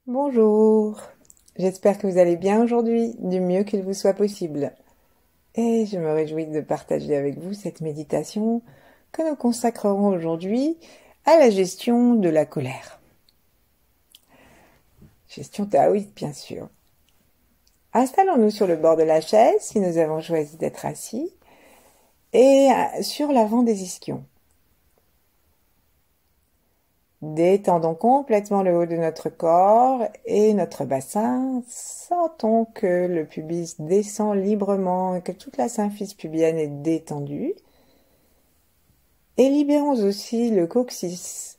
Bonjour, j'espère que vous allez bien aujourd'hui, du mieux qu'il vous soit possible. Et je me réjouis de partager avec vous cette méditation que nous consacrerons aujourd'hui à la gestion de la colère. Gestion taoïste, bien sûr. Installons-nous sur le bord de la chaise si nous avons choisi d'être assis et sur l'avant des ischions. Détendons complètement le haut de notre corps et notre bassin. Sentons que le pubis descend librement et que toute la symphyse pubienne est détendue. Et libérons aussi le coccyx.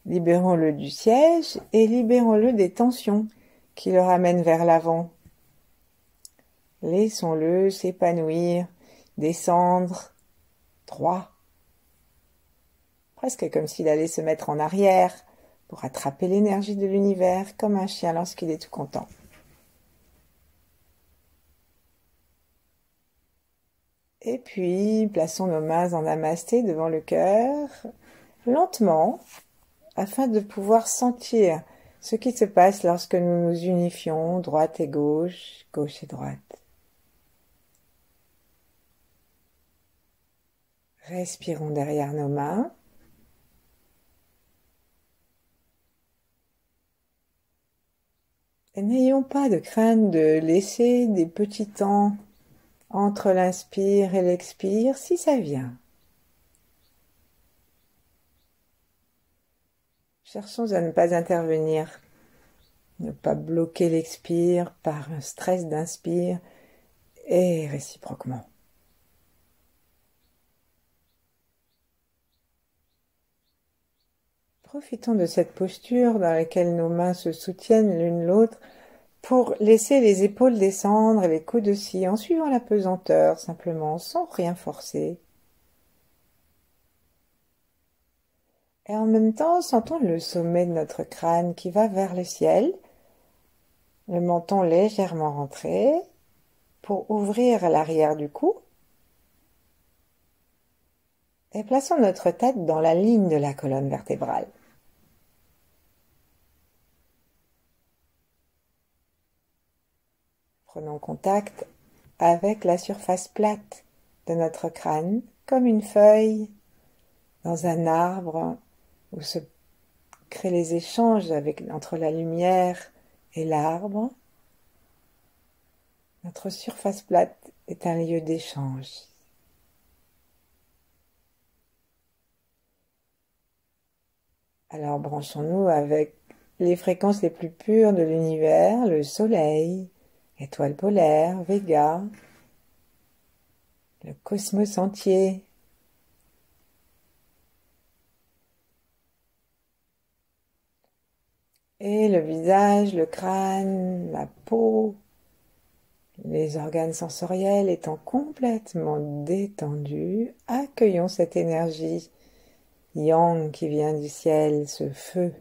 Libérons-le du siège et libérons-le des tensions qui le ramènent vers l'avant. Laissons-le s'épanouir, descendre, droit. Presque comme s'il allait se mettre en arrière pour attraper l'énergie de l'univers comme un chien lorsqu'il est tout content. Et puis, plaçons nos mains en namasté devant le cœur, lentement, afin de pouvoir sentir ce qui se passe lorsque nous nous unifions, droite et gauche, gauche et droite. Respirons derrière nos mains. Et n'ayons pas de crainte de laisser des petits temps entre l'inspire et l'expire si ça vient. Cherchons à ne pas intervenir, ne pas bloquer l'expire par un stress d'inspire et réciproquement. Profitons de cette posture dans laquelle nos mains se soutiennent l'une l'autre pour laisser les épaules descendre et les coudes aussi en suivant la pesanteur simplement sans rien forcer. Et en même temps, sentons le sommet de notre crâne qui va vers le ciel, le menton légèrement rentré pour ouvrir l'arrière du cou. Et plaçons notre tête dans la ligne de la colonne vertébrale. Prenons contact avec la surface plate de notre crâne, comme une feuille dans un arbre où se créent les échanges entre la lumière et l'arbre. Notre surface plate est un lieu d'échange. Alors branchons-nous avec les fréquences les plus pures de l'univers, le soleil, étoile polaire, Véga, le cosmos entier. Et le visage, le crâne, la peau, les organes sensoriels étant complètement détendus, accueillons cette énergie yang qui vient du ciel, ce feu.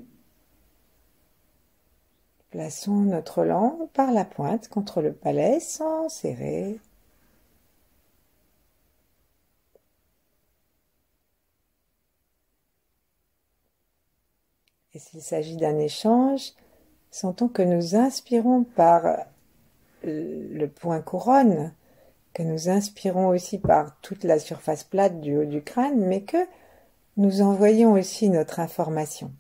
Plaçons notre langue par la pointe contre le palais sans serrer. Et s'il s'agit d'un échange, sentons que nous inspirons par le point couronne, que nous inspirons aussi par toute la surface plate du haut du crâne, mais que nous envoyons aussi notre information.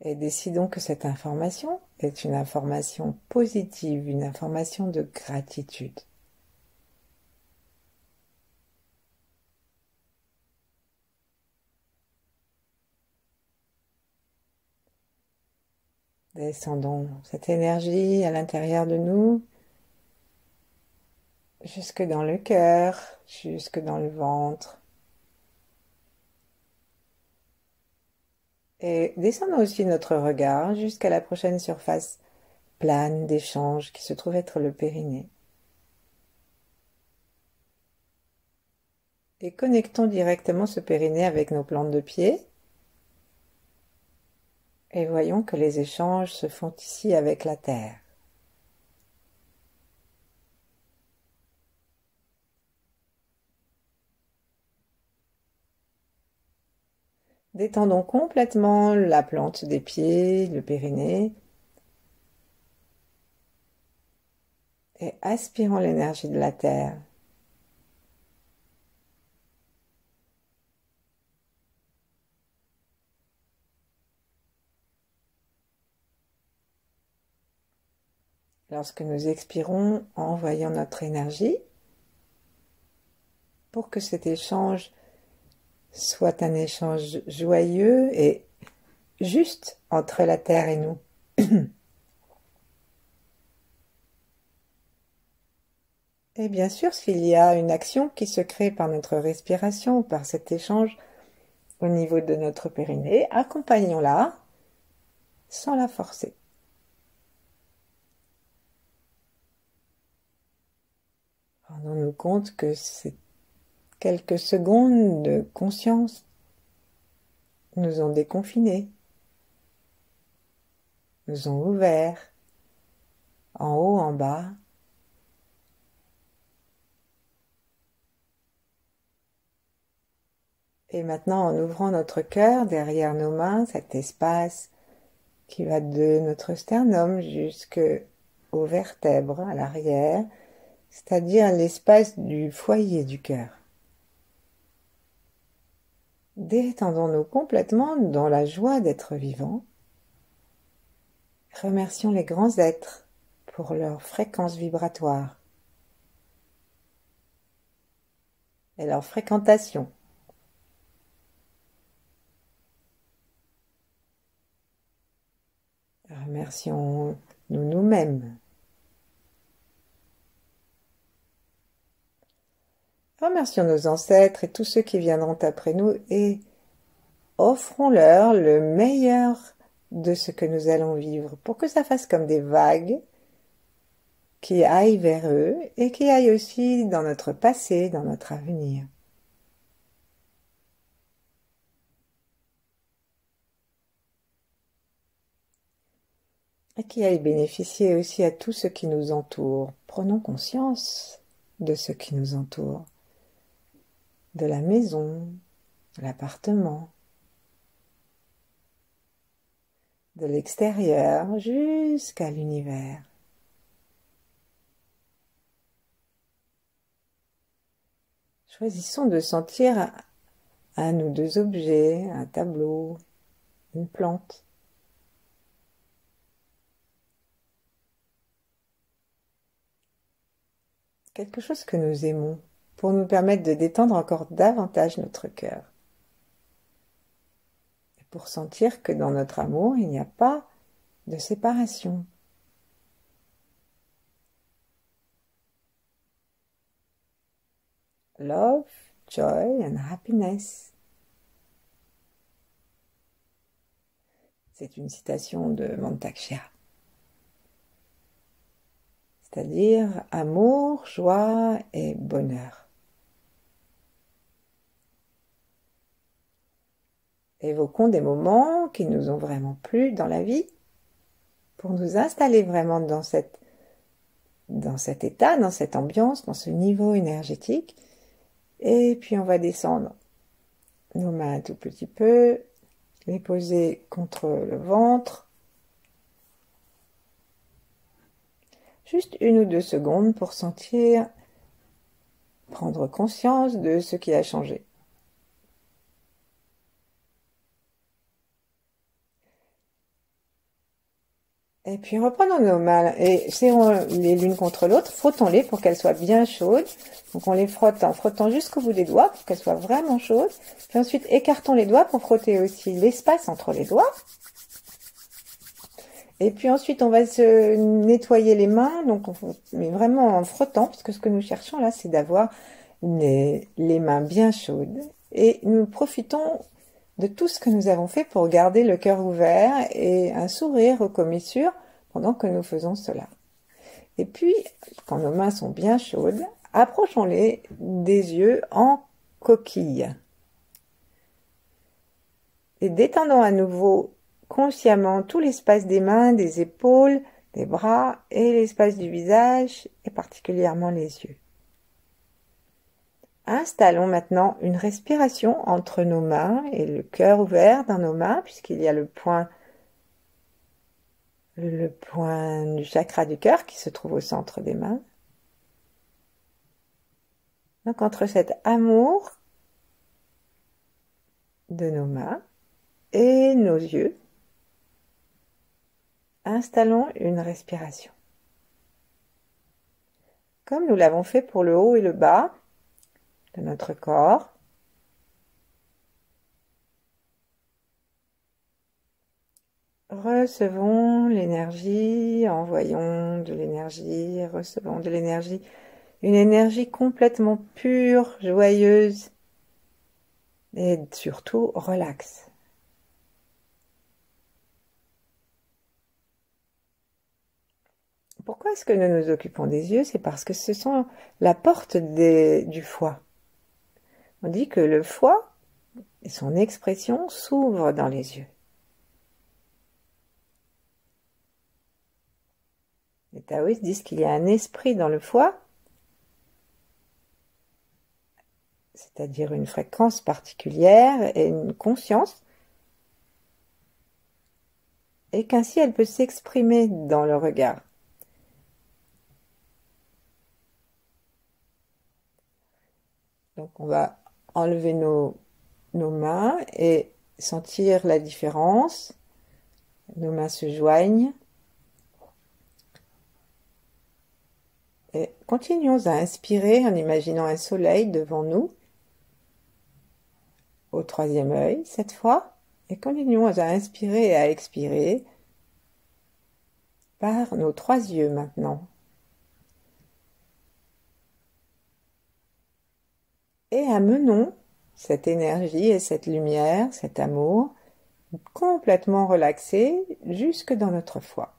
Et décidons que cette information est une information positive, une information de gratitude. Descendons cette énergie à l'intérieur de nous, jusque dans le cœur, jusque dans le ventre. Et descendons aussi notre regard jusqu'à la prochaine surface plane d'échange qui se trouve être le périnée. Et connectons directement ce périnée avec nos plantes de pied. Et voyons que les échanges se font ici avec la terre. Détendons complètement la plante des pieds, le périnée, et aspirons l'énergie de la terre. Lorsque nous expirons, envoyons notre énergie pour que cet échange soit un échange joyeux et juste entre la terre et nous. Et bien sûr, s'il y a une action qui se crée par notre respiration ou par cet échange au niveau de notre périnée, accompagnons-la sans la forcer. Rendons-nous compte que ces quelques secondes de conscience nous ont déconfinés, nous ont ouverts, en haut, en bas. Et maintenant, en ouvrant notre cœur derrière nos mains, cet espace qui va de notre sternum jusqu'aux vertèbres à l'arrière, c'est-à-dire l'espace du foyer du cœur. Détendons-nous complètement dans la joie d'être vivants. Remercions les grands êtres pour leur fréquence vibratoire et leur fréquentation. Remercions nous-mêmes. Remercions nos ancêtres et tous ceux qui viendront après nous et offrons-leur le meilleur de ce que nous allons vivre pour que ça fasse comme des vagues qui aillent vers eux et qui aillent aussi dans notre passé, dans notre avenir. Et qui aillent bénéficier aussi à tout ce qui nous entoure. Prenons conscience de ce qui nous entoure, de la maison, de l'appartement, de l'extérieur jusqu'à l'univers. Choisissons de sentir un ou deux objets, un tableau, une plante. Quelque chose que nous aimons pour nous permettre de détendre encore davantage notre cœur. Et pour sentir que dans notre amour, il n'y a pas de séparation. Love, joy and happiness. C'est une citation de Mantak Chia. C'est-à-dire amour, joie et bonheur. Évoquons des moments qui nous ont vraiment plu dans la vie pour nous installer vraiment dans cet état, dans cette ambiance, dans ce niveau énergétique. Et puis on va descendre nos mains un tout petit peu, les poser contre le ventre. Juste 1 ou 2 secondes pour sentir, prendre conscience de ce qui a changé. Et puis reprenons nos mains et serrons-les l'une contre l'autre, frottons-les pour qu'elles soient bien chaudes. Donc on les frotte en frottant jusqu'au bout des doigts pour qu'elles soient vraiment chaudes. Puis ensuite écartons les doigts pour frotter aussi l'espace entre les doigts. Et puis ensuite on va se nettoyer les mains, donc mais vraiment en frottant, parce que ce que nous cherchons là c'est d'avoir les mains bien chaudes. Et nous profitons de tout ce que nous avons fait pour garder le cœur ouvert et un sourire aux commissures pendant que nous faisons cela. Et puis, quand nos mains sont bien chaudes, approchons-les des yeux en coquille. Et détendons à nouveau consciemment tout l'espace des mains, des épaules, des bras et l'espace du visage et particulièrement les yeux. Installons maintenant une respiration entre nos mains et le cœur ouvert dans nos mains, puisqu'il y a le point du chakra du cœur qui se trouve au centre des mains. Donc entre cet amour de nos mains et nos yeux, installons une respiration. Comme nous l'avons fait pour le haut et le bas de notre corps. Recevons l'énergie, envoyons de l'énergie, recevons de l'énergie, une énergie complètement pure, joyeuse et surtout relaxe. Pourquoi est-ce que nous nous occupons des yeux? C'est parce que ce sont la porte du foie. On dit que le foie et son expression s'ouvrent dans les yeux. Les taoïstes disent qu'il y a un esprit dans le foie, c'est-à-dire une fréquence particulière et une conscience, et qu'ainsi elle peut s'exprimer dans le regard. Donc on va enlever nos mains et sentir la différence. Nos mains se joignent. Et continuons à inspirer en imaginant un soleil devant nous, au troisième œil cette fois, et continuons à inspirer et à expirer par nos trois yeux maintenant. Et amenons cette énergie et cette lumière, cet amour, complètement relaxé jusque dans notre foie.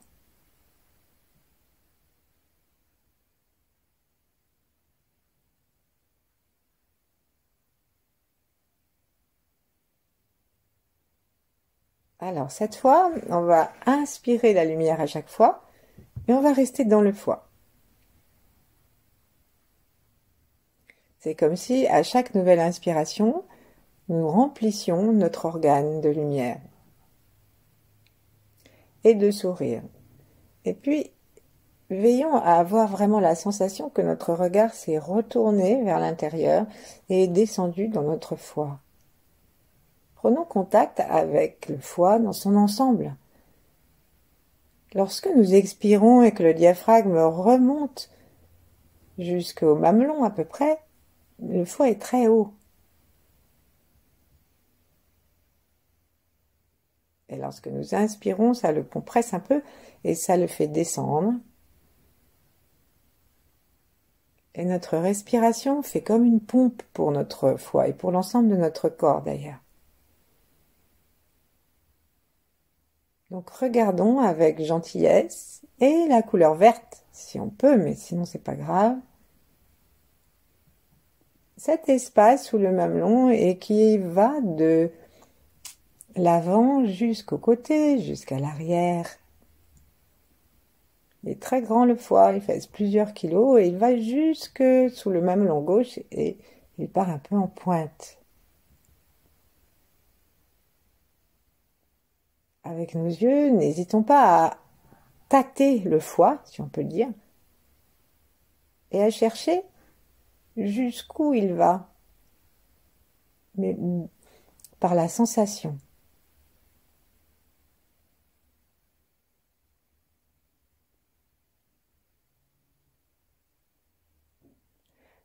Alors cette fois, on va inspirer la lumière à chaque fois et on va rester dans le foie. C'est comme si à chaque nouvelle inspiration, nous remplissions notre organe de lumière et de sourire. Et puis, veillons à avoir vraiment la sensation que notre regard s'est retourné vers l'intérieur et est descendu dans notre foie. Prenons contact avec le foie dans son ensemble. Lorsque nous expirons et que le diaphragme remonte jusqu'au mamelon à peu près, le foie est très haut. Et lorsque nous inspirons, ça le compresse un peu et ça le fait descendre. Et notre respiration fait comme une pompe pour notre foie et pour l'ensemble de notre corps d'ailleurs. Donc regardons avec gentillesse et la couleur verte, si on peut, mais sinon c'est pas grave. Cet espace sous le mamelon et qui va de l'avant jusqu'au côté, jusqu'à l'arrière. Il est très grand le foie, il pèse plusieurs kilos et il va jusque sous le mamelon gauche et il part un peu en pointe. Avec nos yeux, n'hésitons pas à tâter le foie, si on peut dire, et à chercher jusqu'où il va, mais par la sensation.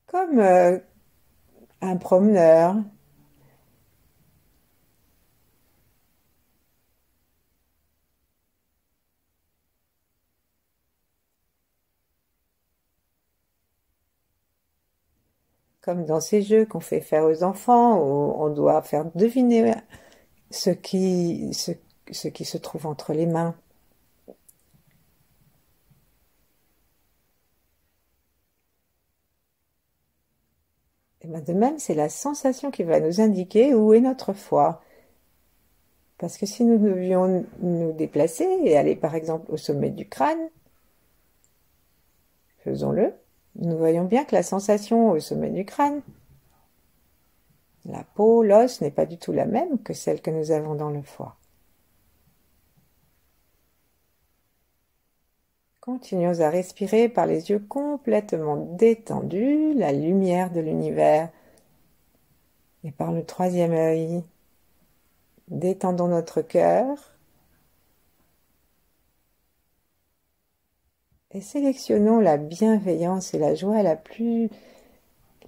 Comme un promeneur. Comme dans ces jeux qu'on fait faire aux enfants, où on doit faire deviner ce qui se trouve entre les mains. Et ben de même, c'est la sensation qui va nous indiquer où est notre foie. Parce que si nous devions nous déplacer et aller par exemple au sommet du crâne, faisons-le. Nous voyons bien que la sensation au sommet du crâne, La peau, l'os n'est pas du tout la même que celle que nous avons dans le foie. Continuons à respirer par les yeux complètement détendus, la lumière de l'univers. Et par le troisième œil, détendons notre cœur et sélectionnons la bienveillance et la joie la plus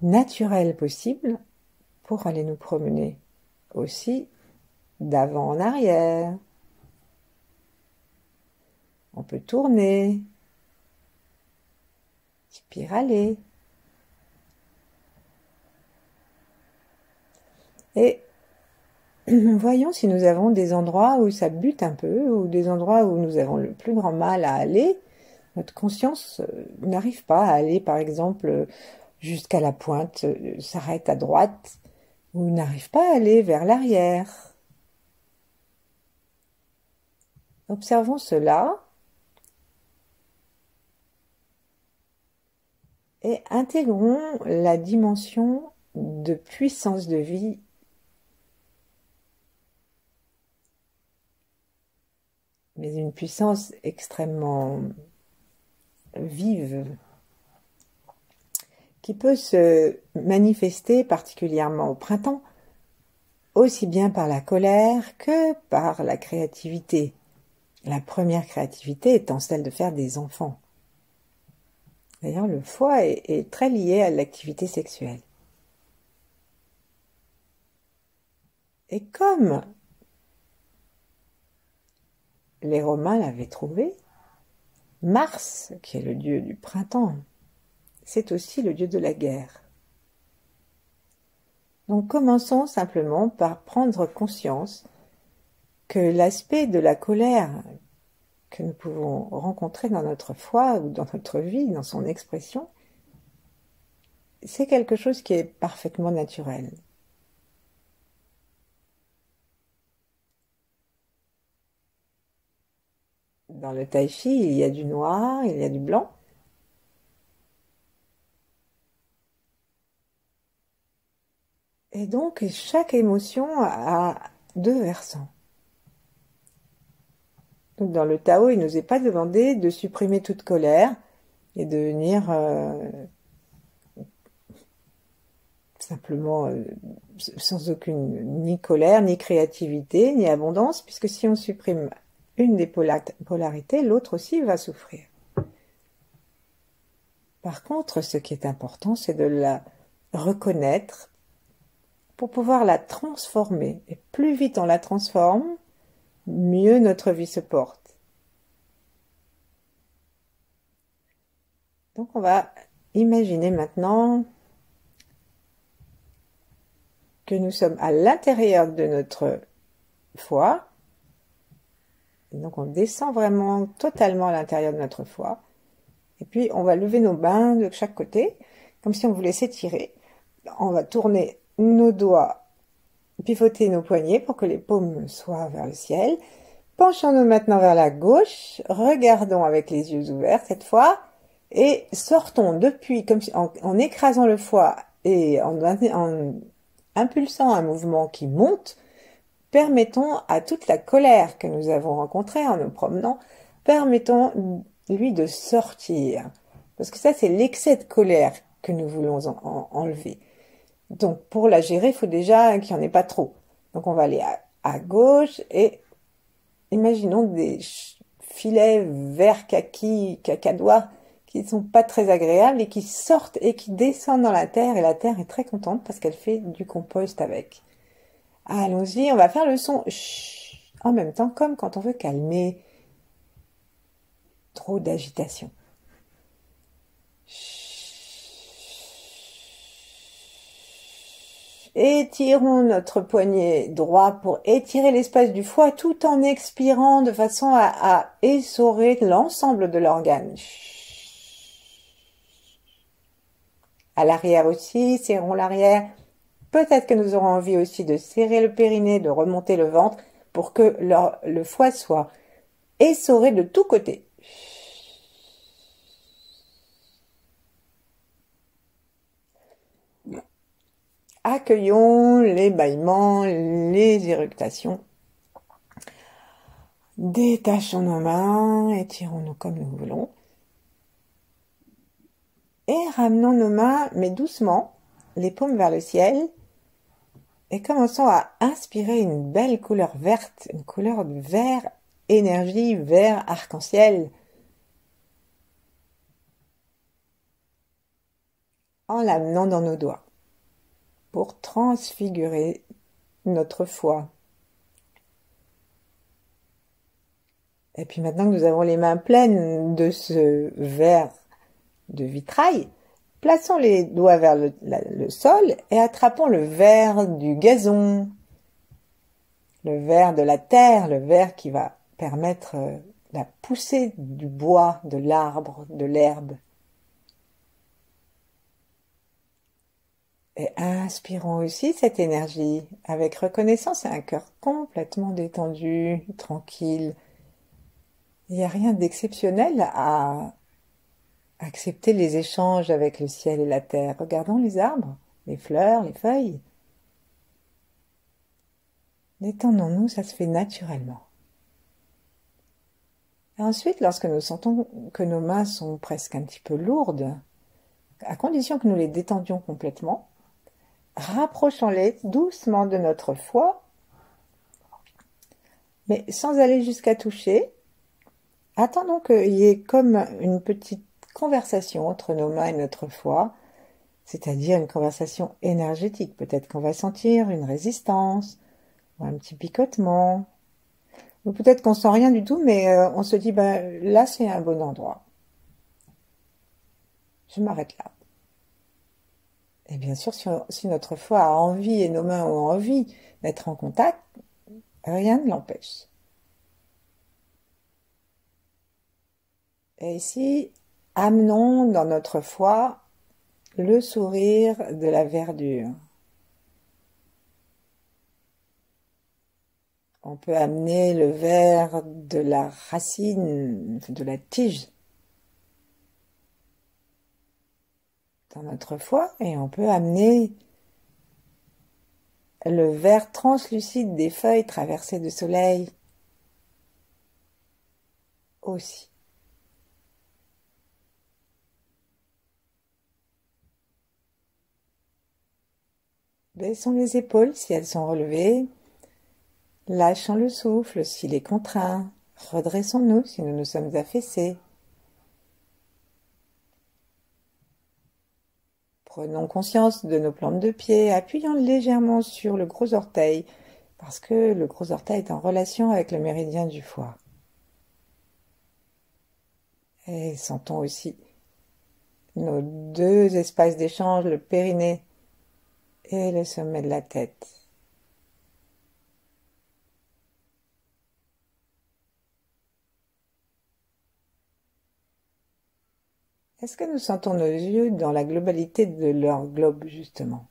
naturelle possible pour aller nous promener. Aussi, d'avant en arrière. On peut tourner, spiraler. Et voyons si nous avons des endroits où ça bute un peu, ou des endroits où nous avons le plus grand mal à aller. Notre conscience n'arrive pas à aller, par exemple, jusqu'à la pointe, s'arrête à droite, ou n'arrive pas à aller vers l'arrière. Observons cela et intégrons la dimension de puissance de vie mais une puissance extrêmement vive qui peut se manifester particulièrement au printemps, aussi bien par la colère que par la créativité. La première créativité étant celle de faire des enfants. D'ailleurs, le foie est très lié à l'activité sexuelle. Et comme les Romains l'avaient trouvé, Mars, qui est le dieu du printemps, c'est aussi le dieu de la guerre. Donc commençons simplement par prendre conscience que l'aspect de la colère que nous pouvons rencontrer dans notre foi ou dans notre vie, dans son expression, c'est quelque chose qui est parfaitement naturel. Dans le tai chi, il y a du noir, il y a du blanc. Et donc, chaque émotion a deux versants. Donc, dans le Tao, il ne nous est pas demandé de supprimer toute colère et de venir simplement sans aucune ni colère, ni créativité, ni abondance, puisque si on supprime une des polarités, l'autre aussi va souffrir. Par contre, ce qui est important, c'est de la reconnaître pour pouvoir la transformer. Et plus vite on la transforme, mieux notre vie se porte. Donc on va imaginer maintenant que nous sommes à l'intérieur de notre foie. Et donc on descend vraiment totalement à l'intérieur de notre foie. Et puis on va lever nos mains de chaque côté, comme si on voulait s'étirer. On va tourner nos doigts, pivoter nos poignets pour que les paumes soient vers le ciel. Penchons-nous maintenant vers la gauche, regardons avec les yeux ouverts cette fois, et sortons depuis, comme si, en écrasant le foie et en impulsant un mouvement qui monte, permettons à toute la colère que nous avons rencontrée en nous promenant, permettons-lui de sortir. Parce que ça, c'est l'excès de colère que nous voulons enlever. Donc, pour la gérer, il faut déjà qu'il n'y en ait pas trop. Donc, on va aller à gauche et imaginons des filets verts kaki, cacadois, qui ne sont pas très agréables et qui sortent et qui descendent dans la terre. Et la terre est très contente parce qu'elle fait du compost avec. Allons-y, on va faire le son chut, en même temps, comme quand on veut calmer trop d'agitation. Étirons notre poignet droit pour étirer l'espace du foie tout en expirant de façon à essorer l'ensemble de l'organe. À l'arrière aussi, serrons l'arrière. Peut-être que nous aurons envie aussi de serrer le périnée, de remonter le ventre pour que le foie soit essoré de tous côtés. Accueillons les bâillements, les éructations. Détachons nos mains, étirons-nous comme nous voulons. Et ramenons nos mains, mais doucement, les paumes vers le ciel. Et commençons à inspirer une belle couleur verte, une couleur de vert énergie, vert arc-en-ciel. En l'amenant dans nos doigts. Pour transfigurer notre foi. Et puis maintenant que nous avons les mains pleines de ce verre de vitrail, plaçons les doigts vers le sol et attrapons le verre du gazon, le verre de la terre, le verre qui va permettre la poussée du bois, de l'arbre, de l'herbe. Et inspirons aussi cette énergie avec reconnaissance et un cœur complètement détendu, tranquille. Il n'y a rien d'exceptionnel à accepter les échanges avec le ciel et la terre. Regardons les arbres, les fleurs, les feuilles. Détendons-nous, ça se fait naturellement. Et ensuite, lorsque nous sentons que nos mains sont presque un petit peu lourdes, à condition que nous les détendions complètement, rapprochons-les doucement de notre foie, mais sans aller jusqu'à toucher. Attendons qu'il y ait comme une petite conversation entre nos mains et notre foie, c'est-à-dire une conversation énergétique. Peut-être qu'on va sentir une résistance, ou un petit picotement, ou peut-être qu'on sent rien du tout, mais on se dit, là c'est un bon endroit. Je m'arrête là. Et bien sûr, si notre foie a envie et nos mains ont envie d'être en contact, rien ne l'empêche. Et ici, amenons dans notre foie le sourire de la verdure. On peut amener le vert de la racine, de la tige dans notre foie et on peut amener le vert translucide des feuilles traversées de soleil aussi. Baissons les épaules si elles sont relevées. Lâchons le souffle s'il est contraint. Redressons-nous si nous nous sommes affaissés. Prenons conscience de nos plantes de pied, appuyons légèrement sur le gros orteil, parce que le gros orteil est en relation avec le méridien du foie. Et sentons aussi nos deux espaces d'échange, le périnée et le sommet de la tête. Est-ce que nous sentons nos yeux dans la globalité de leur globe, justement?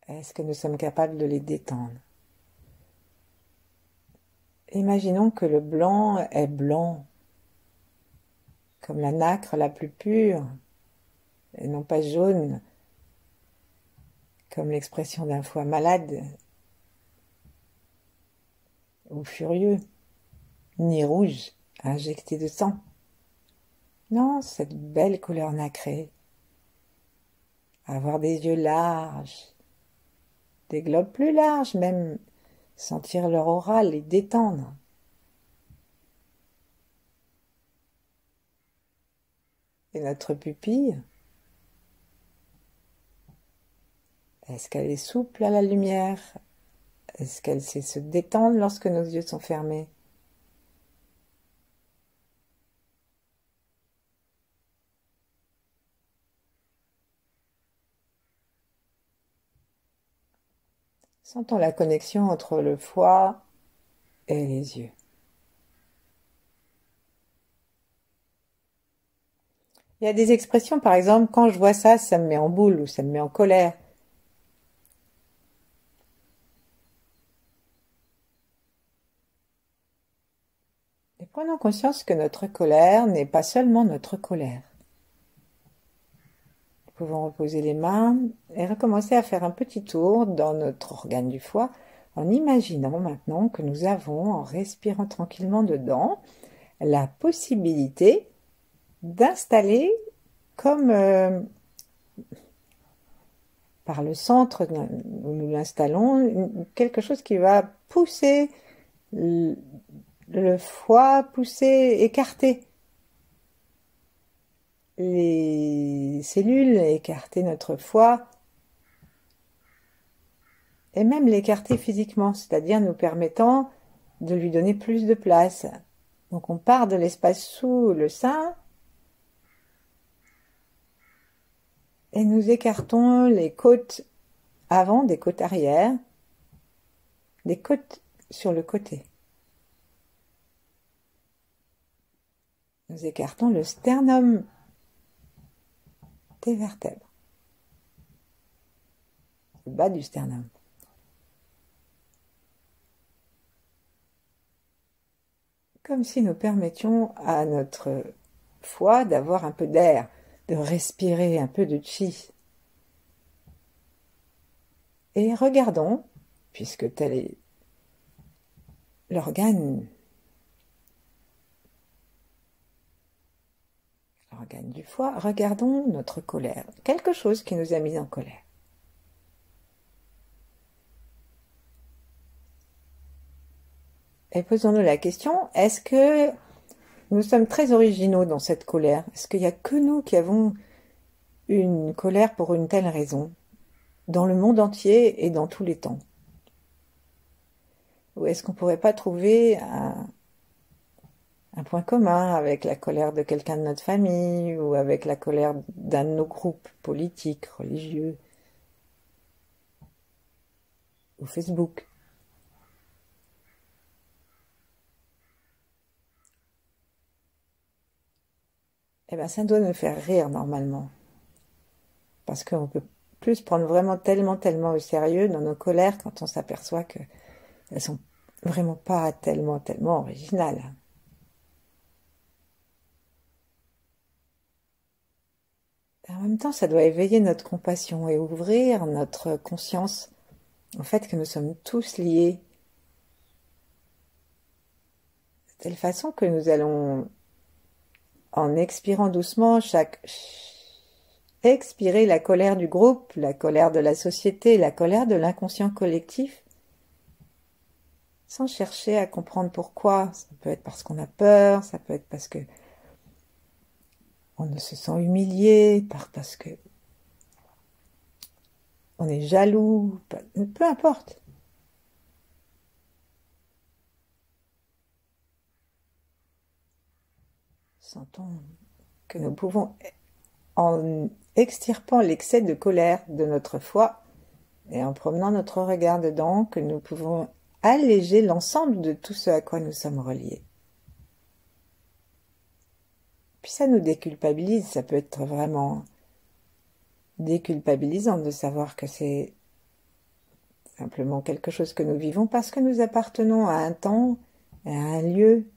Est-ce que nous sommes capables de les détendre? Imaginons que le blanc est blanc, comme la nacre la plus pure, et non pas jaune, comme l'expression d'un foie malade ou furieux, ni rouge, injecté de sang. Non, cette belle couleur nacrée. Avoir des yeux larges, des globes plus larges même, sentir leur aura, les détendre. Et notre pupille, est-ce qu'elle est souple à la lumière? Est-ce qu'elle sait se détendre lorsque nos yeux sont fermés? Sentons la connexion entre le foie et les yeux. Il y a des expressions, par exemple, quand je vois ça, ça me met en boule ou ça me met en colère. Et prenons conscience que notre colère n'est pas seulement notre colère. pouvons reposer les mains et recommencer à faire un petit tour dans notre organe du foie en imaginant maintenant que nous avons, en respirant tranquillement dedans, la possibilité d'installer comme par le centre où nous l'installons, quelque chose qui va pousser le foie, pousser, écarter les cellules, écarter notre foie et même l'écarter physiquement, c'est-à-dire nous permettant de lui donner plus de place. Donc on part de l'espace sous le sein et nous écartons les côtes avant des côtes arrière, des côtes sur le côté. Nous écartons le sternum des vertèbres, le bas du sternum. Comme si nous permettions à notre foie d'avoir un peu d'air, de respirer un peu de chi. Et regardons, puisque tel est l'organe du foie, regardons notre colère, quelque chose qui nous a mis en colère. Et posons-nous la question, est-ce que nous sommes très originaux dans cette colère? Est-ce qu'il n'y a que nous qui avons une colère pour une telle raison, dans le monde entier et dans tous les temps? Ou est-ce qu'on ne pourrait pas trouver un point commun avec la colère de quelqu'un de notre famille ou avec la colère d'un de nos groupes politiques, religieux ou Facebook? Eh bien, ça doit nous faire rire normalement. Parce qu'on peut plus se prendre vraiment tellement au sérieux dans nos colères quand on s'aperçoit qu'elles sont vraiment pas tellement originales. En même temps, ça doit éveiller notre compassion et ouvrir notre conscience au fait que nous sommes tous liés. De telle façon que nous allons, en expirant doucement, expirer la colère du groupe, la colère de la société, la colère de l'inconscient collectif, sans chercher à comprendre pourquoi. Ça peut être parce qu'on a peur, ça peut être parce que on se sent humilié, parce que on est jaloux, peu importe. Sentons que nous pouvons, en extirpant l'excès de colère de notre foi et en promenant notre regard dedans, que nous pouvons alléger l'ensemble de tout ce à quoi nous sommes reliés. Puis ça nous déculpabilise, ça peut être vraiment déculpabilisant de savoir que c'est simplement quelque chose que nous vivons parce que nous appartenons à un temps, à un lieu,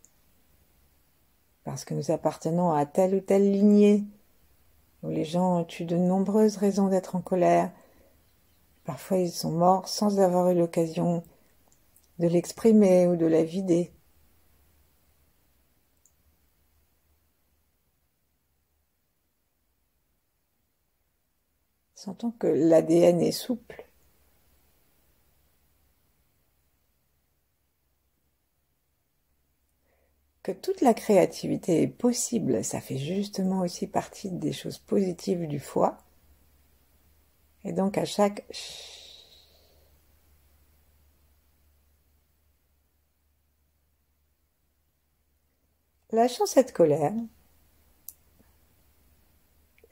parce que nous appartenons à telle ou telle lignée, où les gens ont eu de nombreuses raisons d'être en colère. Parfois ils sont morts sans avoir eu l'occasion de l'exprimer ou de la vider. Sentons que l'ADN est souple. Que toute la créativité est possible, ça fait justement aussi partie des choses positives du foie. Et donc à chaque lâchons cette colère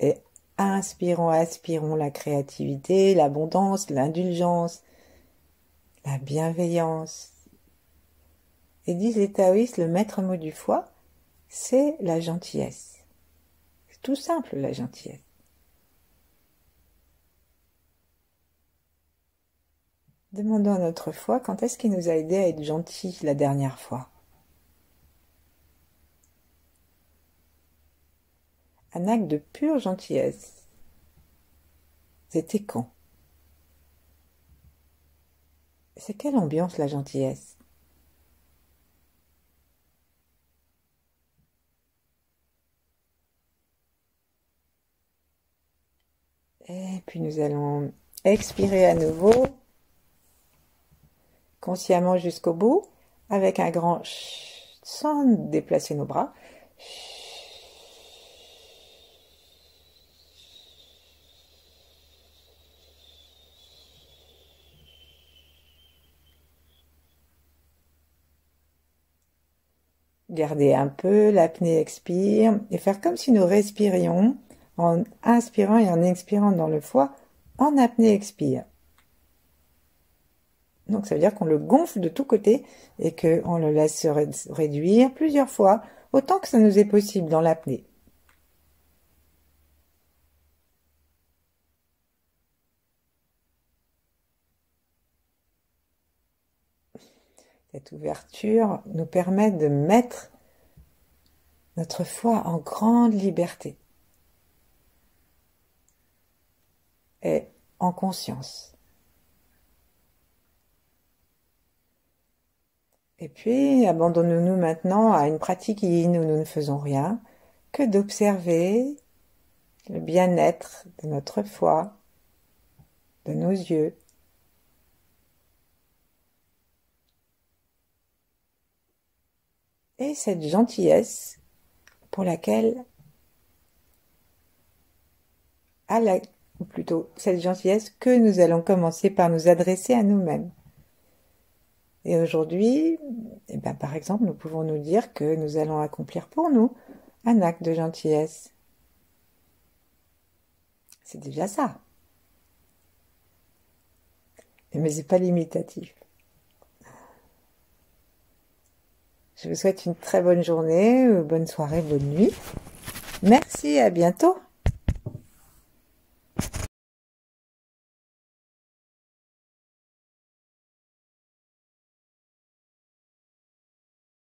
et aspirons la créativité, l'abondance, l'indulgence, la bienveillance. Et disent les taoïstes, le maître mot du foie, c'est la gentillesse. C'est tout simple, la gentillesse. Demandons à notre foie quand est-ce qu'il nous a aidés à être gentils la dernière fois. Un acte de pure gentillesse. C'était quand? C'est quelle ambiance la gentillesse? Et puis nous allons expirer à nouveau, consciemment jusqu'au bout, avec un grand ch, sans déplacer nos bras. Garder un peu, l'apnée expire, et faire comme si nous respirions en inspirant et en expirant dans le foie, en apnée expire. Donc ça veut dire qu'on le gonfle de tous côtés et qu'on le laisse se réduire plusieurs fois, autant que ça nous est possible dans l'apnée. Cette ouverture nous permet de mettre notre foi en grande liberté et en conscience. Et puis, abandonnons-nous maintenant à une pratique yin où nous ne faisons rien que d'observer le bien-être de notre foi, de nos yeux. Et cette gentillesse pour laquelle, ou plutôt cette gentillesse que nous allons commencer par nous adresser à nous-mêmes. Et aujourd'hui, par exemple, nous pouvons nous dire que nous allons accomplir pour nous un acte de gentillesse. C'est déjà ça. Mais c'est pas limitatif. Je vous souhaite une très bonne journée, bonne soirée, bonne nuit. Merci, à bientôt.